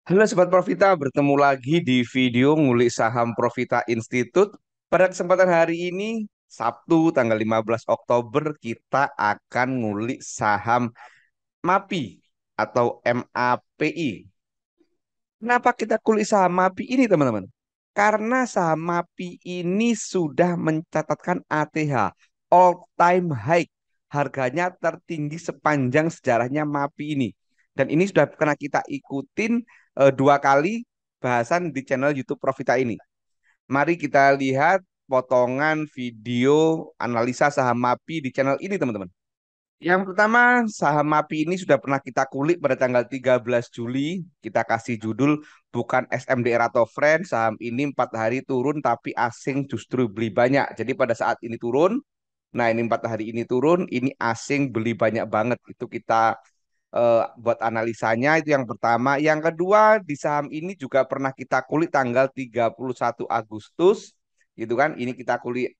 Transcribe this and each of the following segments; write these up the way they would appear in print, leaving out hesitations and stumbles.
Halo Sobat Profita, bertemu lagi di video ngulik saham Profita Institute. Pada kesempatan hari ini, Sabtu tanggal 15 Oktober, kita akan ngulik saham MAPI atau MAPI. Kenapa kita kulik saham MAPI ini, teman-teman? Karena saham MAPI ini sudah mencatatkan ATH, all time high. Harganya tertinggi sepanjang sejarahnya MAPI ini. Dan ini sudah pernah kita ikutin dua kali bahasan di channel YouTube Profita ini. Mari kita lihat potongan video analisa saham MAPI di channel ini, teman-teman. Yang pertama, saham MAPI ini sudah pernah kita kulik pada tanggal 13 Juli. Kita kasih judul bukan SMDR atau Friend. Saham ini 4 hari turun tapi asing justru beli banyak. Jadi pada saat ini turun, nah ini 4 hari ini turun, ini asing beli banyak banget. Itu kita buat analisanya, itu yang pertama. Yang kedua, di saham ini juga pernah kita kulik tanggal 31 Agustus. Gitu kan, ini kita kulik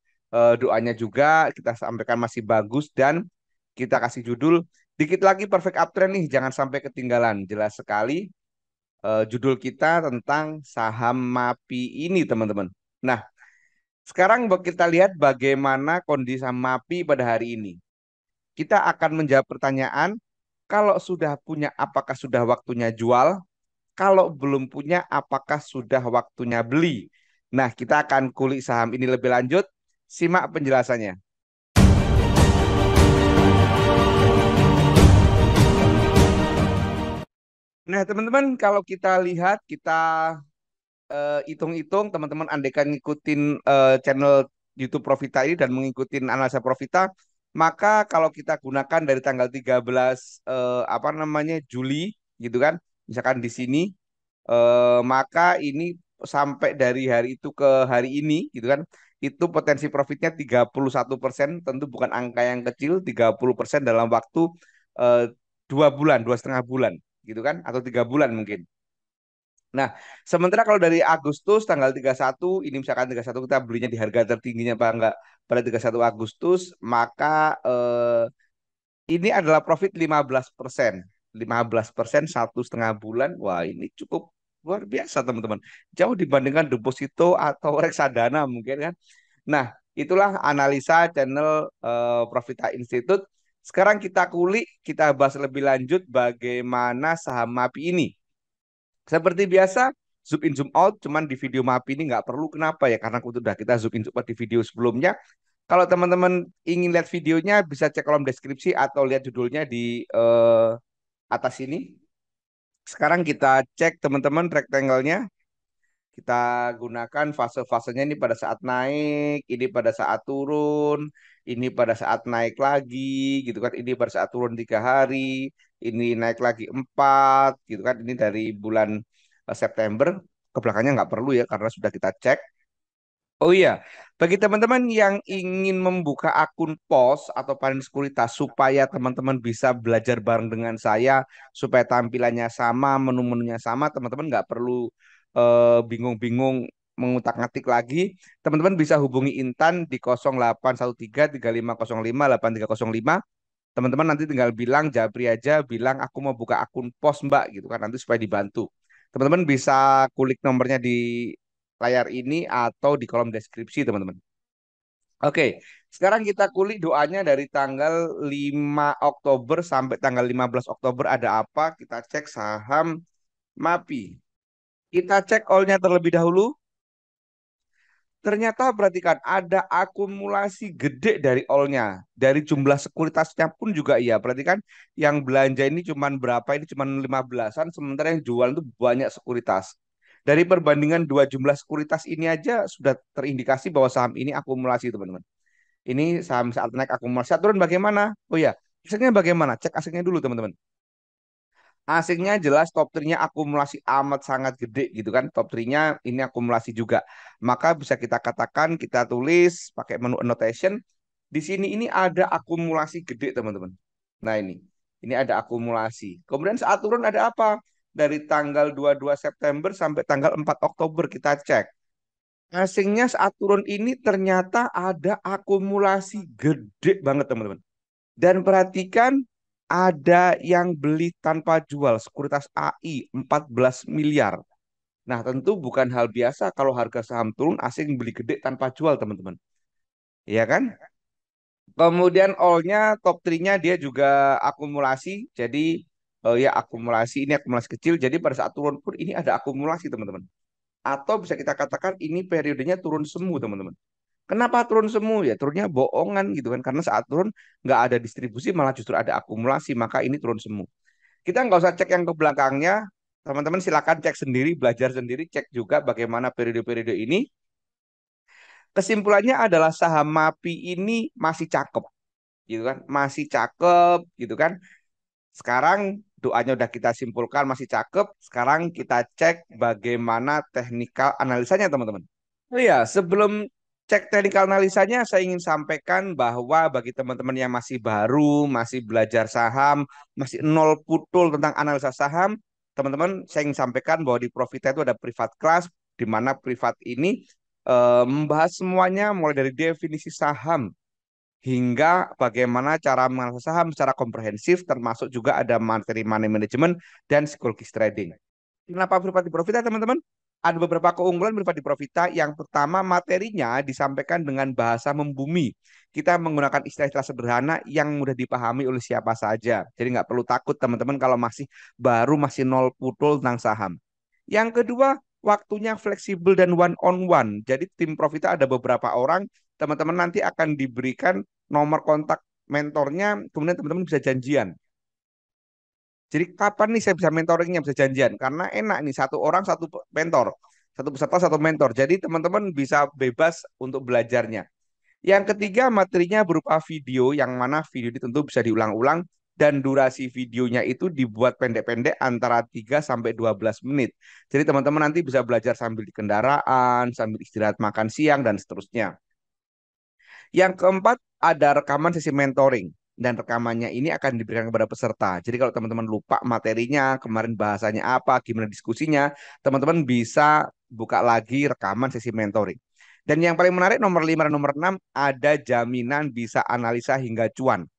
doanya juga, kita sampaikan masih bagus dan kita kasih judul dikit lagi perfect uptrend nih, jangan sampai ketinggalan. Jelas sekali judul kita tentang saham MAPI ini, teman-teman. Nah, sekarang kita lihat bagaimana kondisi saham MAPI pada hari ini. Kita akan menjawab pertanyaan, kalau sudah punya apakah sudah waktunya jual? Kalau belum punya apakah sudah waktunya beli? Nah, kita akan kulik saham ini lebih lanjut. Simak penjelasannya. Nah, teman-teman, kalau kita lihat, kita hitung-hitung, teman-teman andaikan ngikutin channel YouTube Profita ini dan mengikuti analisa Profita, maka kalau kita gunakan dari tanggal 13 apa namanya Juli gitu kan, misalkan di sini maka ini sampai dari hari itu ke hari ini gitu kan, itu potensi profitnya 31%, tentu bukan angka yang kecil, 30% dalam waktu eh, 2 bulan, 2,5 bulan gitu kan, atau 3 bulan mungkin. Nah, sementara kalau dari Agustus tanggal 31, ini misalkan 31 kita belinya di harga tertingginya apa enggak pada 31 Agustus, maka ini adalah profit 15%. 15% 1,5 bulan. Wah, ini cukup luar biasa, teman-teman. Jauh dibandingkan deposito atau reksadana mungkin kan. Nah, itulah analisa channel Profita Institute. Sekarang kita kulik, kita bahas lebih lanjut bagaimana saham MAPI ini. Seperti biasa, zoom in zoom out, cuman di video MAPI ini nggak perlu. Kenapa ya? Karena udah kita zoom in zoom out di video sebelumnya. Kalau teman-teman ingin lihat videonya, bisa cek kolom deskripsi atau lihat judulnya di atas ini. Sekarang kita cek, teman-teman, rectangle-nya. Kita gunakan fase-fasenya, ini pada saat naik, ini pada saat turun, ini pada saat naik lagi, gitu kan. Ini pada saat turun 3 hari, ini naik lagi 4, gitu kan. Ini dari bulan September. Ke belakangnya nggak perlu ya, karena sudah kita cek. Oh iya, bagi teman-teman yang ingin membuka akun POS atau Panin Sekuritas supaya teman-teman bisa belajar bareng dengan saya, supaya tampilannya sama, menu-menunya sama, teman-teman nggak perlu bingung-bingung mengutak-ngatik lagi. Teman-teman bisa hubungi Intan di 0813 3505 8305. Teman-teman nanti tinggal bilang Jabri aja, bilang aku mau buka akun POS Mbak gitu kan, nanti supaya dibantu. Teman-teman bisa kulik nomornya di layar ini atau di kolom deskripsi, teman-teman. Oke, sekarang kita kulik doanya dari tanggal 5 Oktober sampai tanggal 15 Oktober ada apa? Kita cek saham MAPI. Kita cek all-nya terlebih dahulu. Ternyata perhatikan ada akumulasi gede dari all-nya. Dari jumlah sekuritasnya pun juga iya. Perhatikan yang belanja ini cuman berapa? Ini cuman 15-an, sementara yang jual itu banyak sekuritas. Dari perbandingan dua jumlah sekuritas ini aja sudah terindikasi bahwa saham ini akumulasi, teman-teman. Ini saham saat naik akumulasi, saat turun bagaimana? Oh ya, asetnya bagaimana? Cek asetnya dulu, teman-teman. Asingnya jelas top 3-nya akumulasi amat sangat gede gitu kan. Top 3-nya ini akumulasi juga. Maka bisa kita katakan, kita tulis pakai menu annotation. Di sini ini ada akumulasi gede, teman-teman. Nah ini. Ini ada akumulasi. Kemudian saat turun ada apa? Dari tanggal 22 September sampai tanggal 4 Oktober kita cek. Asingnya saat turun ini ternyata ada akumulasi gede banget, teman-teman. Dan perhatikan ada yang beli tanpa jual sekuritas AI 14 miliar. Nah, tentu bukan hal biasa kalau harga saham turun asing beli gede tanpa jual, teman-teman. Iya kan? Kemudian all-nya top 3-nya dia juga akumulasi. Jadi ya akumulasi ini akumulasi kecil. Jadi pada saat turun pun ini ada akumulasi, teman-teman. Atau bisa kita katakan ini periodenya turun semu, teman-teman. Kenapa turun semu? Ya turunnya bohongan gitu kan. Karena saat turun nggak ada distribusi, malah justru ada akumulasi. Maka ini turun semu. Kita nggak usah cek yang ke belakangnya. Teman-teman silakan cek sendiri, belajar sendiri, cek juga bagaimana periode-periode ini. Kesimpulannya adalah saham MAPI ini masih cakep, gitu kan? Masih cakep, gitu kan? Sekarang doanya udah kita simpulkan masih cakep. Sekarang kita cek bagaimana teknikal analisanya, teman-teman. Oh iya, sebelum cek teknikal analisanya, saya ingin sampaikan bahwa bagi teman-teman yang masih baru, masih belajar saham, masih nol putul tentang analisa saham, teman-teman, saya ingin sampaikan bahwa di Profita itu ada privat class, di mana privat ini membahas semuanya, mulai dari definisi saham hingga bagaimana cara menganalisa saham secara komprehensif, termasuk juga ada materi money management dan psikologis trading. Kenapa privat di Profita, teman-teman? Ada beberapa keunggulan privat di Profita. Yang pertama, materinya disampaikan dengan bahasa membumi. Kita menggunakan istilah-istilah sederhana yang mudah dipahami oleh siapa saja. Jadi nggak perlu takut, teman-teman, kalau masih baru, masih nol putul tentang saham. Yang kedua, waktunya fleksibel dan one on one. Jadi tim Profita ada beberapa orang, teman-teman nanti akan diberikan nomor kontak mentornya, kemudian teman-teman bisa janjian. Jadi kapan nih saya bisa mentoringnya, bisa janjian? Karena enak nih, satu orang satu mentor, satu peserta satu mentor. Jadi teman-teman bisa bebas untuk belajarnya. Yang ketiga, materinya berupa video, yang mana video ini tentu bisa diulang-ulang dan durasi videonya itu dibuat pendek-pendek antara 3 sampai 12 menit. Jadi teman-teman nanti bisa belajar sambil di kendaraan, sambil istirahat makan siang dan seterusnya. Yang keempat, ada rekaman sesi mentoring. Dan rekamannya ini akan diberikan kepada peserta. Jadi kalau teman-teman lupa materinya, kemarin bahasanya apa, gimana diskusinya, teman-teman bisa buka lagi rekaman sesi mentoring. Dan yang paling menarik nomor 5 dan nomor 6 ada jaminan bisa analisa hingga cuan.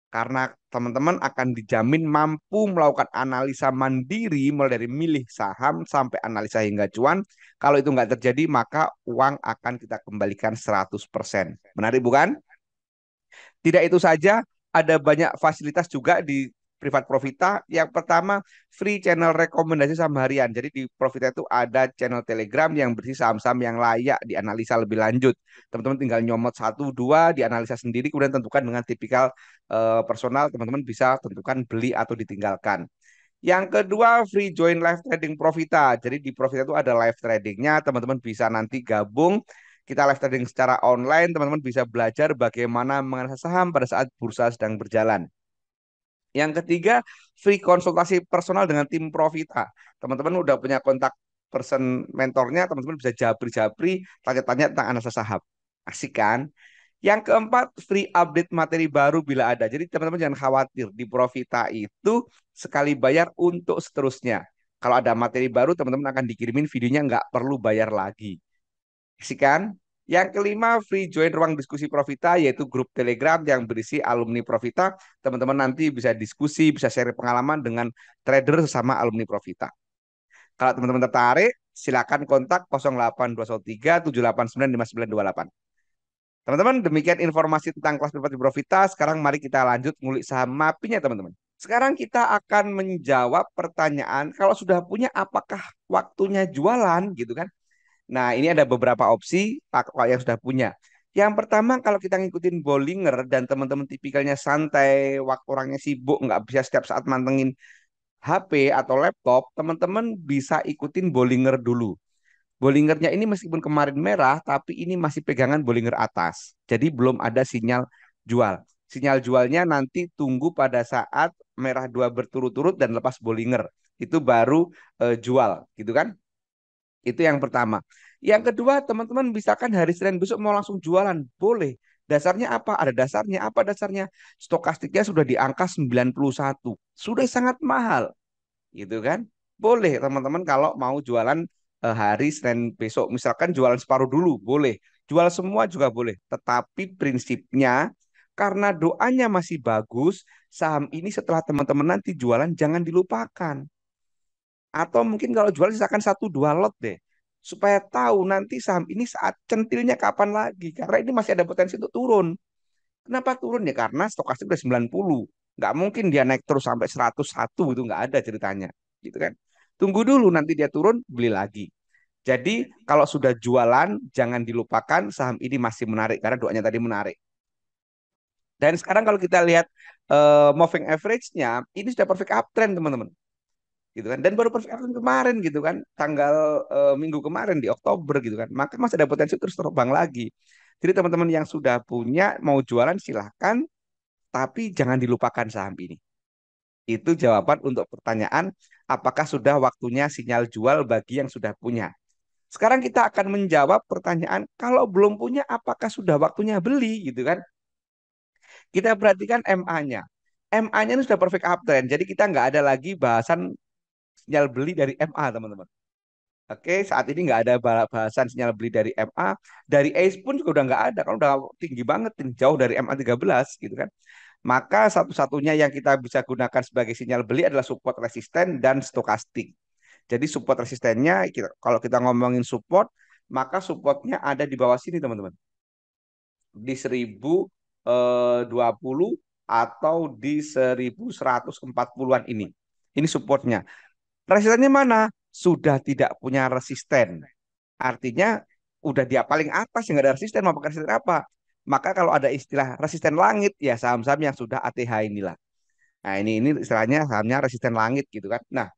Karena teman-teman akan dijamin mampu melakukan analisa mandiri mulai dari milih saham sampai analisa hingga cuan. Kalau itu nggak terjadi, maka uang akan kita kembalikan 100%. Menarik bukan? Tidak itu saja, ada banyak fasilitas juga di Privat Profita. Yang pertama, free channel rekomendasi saham harian. Jadi di Profita itu ada channel Telegram yang berisi saham-saham yang layak dianalisa lebih lanjut. Teman-teman tinggal nyomot satu, dua, dianalisa sendiri, kemudian tentukan dengan tipikal personal, teman-teman bisa tentukan beli atau ditinggalkan. Yang kedua, free join live trading Profita. Jadi di Profita itu ada live tradingnya, teman-teman bisa nanti gabung. Kita live trading secara online, teman-teman bisa belajar bagaimana menganalisa saham pada saat bursa sedang berjalan. Yang ketiga, free konsultasi personal dengan tim Profita. Teman-teman udah punya kontak person mentornya, teman-teman bisa japri-japri, tanya-tanya tentang analisa saham. Asik kan? Yang keempat, free update materi baru bila ada. Jadi teman-teman jangan khawatir, di Profita itu sekali bayar untuk seterusnya. Kalau ada materi baru, teman-teman akan dikirimin videonya, nggak perlu bayar lagi. Asik kan? Yang kelima, free join ruang diskusi Profita, yaitu grup Telegram yang berisi alumni Profita. Teman-teman nanti bisa diskusi, bisa share pengalaman dengan trader sesama alumni Profita. Kalau teman-teman tertarik, silakan kontak 08213 789 5928. Teman-teman, demikian informasi tentang kelas privat di Profita. Sekarang mari kita lanjut ngulik saham MAPI-nya, teman-teman. Sekarang kita akan menjawab pertanyaan, kalau sudah punya apakah waktunya jualan gitu kan? Nah, ini ada beberapa opsi kalau yang sudah punya. Yang pertama, kalau kita ngikutin Bollinger dan teman-teman tipikalnya santai, waktu orangnya sibuk, nggak bisa setiap saat mantengin HP atau laptop, teman-teman bisa ikutin Bollinger dulu. Bollingernya ini meskipun kemarin merah, tapi ini masih pegangan Bollinger atas. Jadi belum ada sinyal jual. Sinyal jualnya nanti tunggu pada saat merah dua berturut-turut dan lepas Bollinger. Itu baru jual, gitu kan? Itu yang pertama. Yang kedua, teman-teman misalkan hari Senin besok mau langsung jualan, boleh. Dasarnya apa? Ada dasarnya. Apa dasarnya? Stokastiknya sudah di angka 91. Sudah sangat mahal, gitu kan? Boleh teman-teman kalau mau jualan hari Senin besok. Misalkan jualan separuh dulu, boleh. Jual semua juga boleh. Tetapi prinsipnya Karena doanya masih bagus, saham ini setelah teman-teman nanti jualan jangan dilupakan. Atau mungkin kalau jual sisakan satu dua lot deh. Supaya tahu nanti saham ini saat centilnya kapan lagi. Karena ini masih ada potensi untuk turun. Kenapa turun ya? Karena stokastik udah 90. Nggak mungkin dia naik terus sampai 101 itu nggak ada ceritanya. Gitu kan. Tunggu dulu nanti dia turun, beli lagi. Jadi kalau sudah jualan jangan dilupakan saham ini masih menarik karena doanya tadi menarik. Dan sekarang kalau kita lihat moving average-nya ini sudah perfect uptrend teman-teman. Gitu kan. Dan baru perfect uptrend kemarin gitu kan. Tanggal minggu kemarin di Oktober gitu kan. Maka masih ada potensi terus terbang lagi. Jadi teman-teman yang sudah punya mau jualan silahkan tapi jangan dilupakan saham ini. Itu jawaban untuk pertanyaan apakah sudah waktunya sinyal jual bagi yang sudah punya. Sekarang kita akan menjawab pertanyaan kalau belum punya apakah sudah waktunya beli gitu kan. Kita perhatikan MA-nya. MA-nya ini sudah perfect uptrend. Jadi kita nggak ada lagi bahasan sinyal beli dari MA teman-teman. Oke, saat ini nggak ada bahasan sinyal beli dari MA. Dari ACE pun juga udah nggak ada. Kalau udah tinggi banget, jauh dari MA 13 gitu kan. Maka satu-satunya yang kita bisa gunakan sebagai sinyal beli adalah support resisten dan stokastik. Jadi support resistennya, kalau kita ngomongin support, maka supportnya ada di bawah sini teman-teman. Di 1020 atau di 1140-an ini. Ini supportnya. Resistennya mana? Sudah tidak punya resisten. Artinya udah dia paling atas yang nggak ada resisten. Mau pakai resisten apa? Maka kalau ada istilah resisten langit, ya saham-saham yang sudah ATH inilah. Nah ini istilahnya sahamnya resisten langit gitu kan. Nah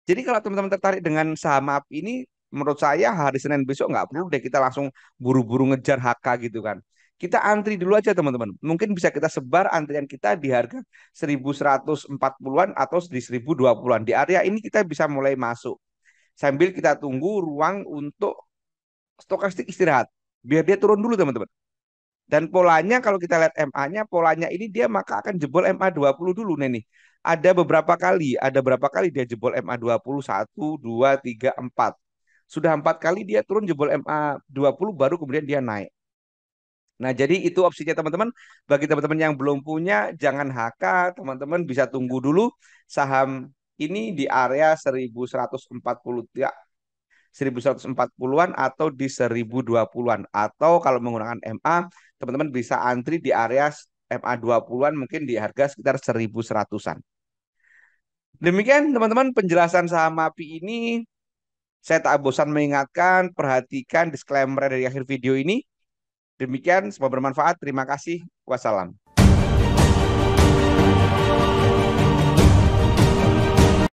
jadi kalau teman-teman tertarik dengan saham api ini, menurut saya hari Senin besok nggak perlu deh kita langsung buru-buru ngejar HK gitu kan. Kita antri dulu aja teman-teman. Mungkin bisa kita sebar antrian kita di harga 1140-an atau di 1020-an. Di area ini kita bisa mulai masuk. Sambil kita tunggu ruang untuk stokastik istirahat. Biar dia turun dulu teman-teman. Dan polanya kalau kita lihat MA-nya, polanya ini dia maka akan jebol MA 20 dulu nih. Ada berapa kali dia jebol MA 20, 1, 2, 3, 4. Sudah 4 kali dia turun jebol MA 20 baru kemudian dia naik. Nah, jadi itu opsinya teman-teman. Bagi teman-teman yang belum punya, jangan HK, teman-teman bisa tunggu dulu saham ini di area 1140 ya, 1140-an atau di 1020-an atau kalau menggunakan MA teman-teman bisa antri di area MA 20-an mungkin di harga sekitar 1100-an. Demikian teman-teman penjelasan saham MAPI ini. Saya tak bosan mengingatkan, perhatikan disclaimer dari akhir video ini. Demikian, semoga bermanfaat. Terima kasih. Wassalam.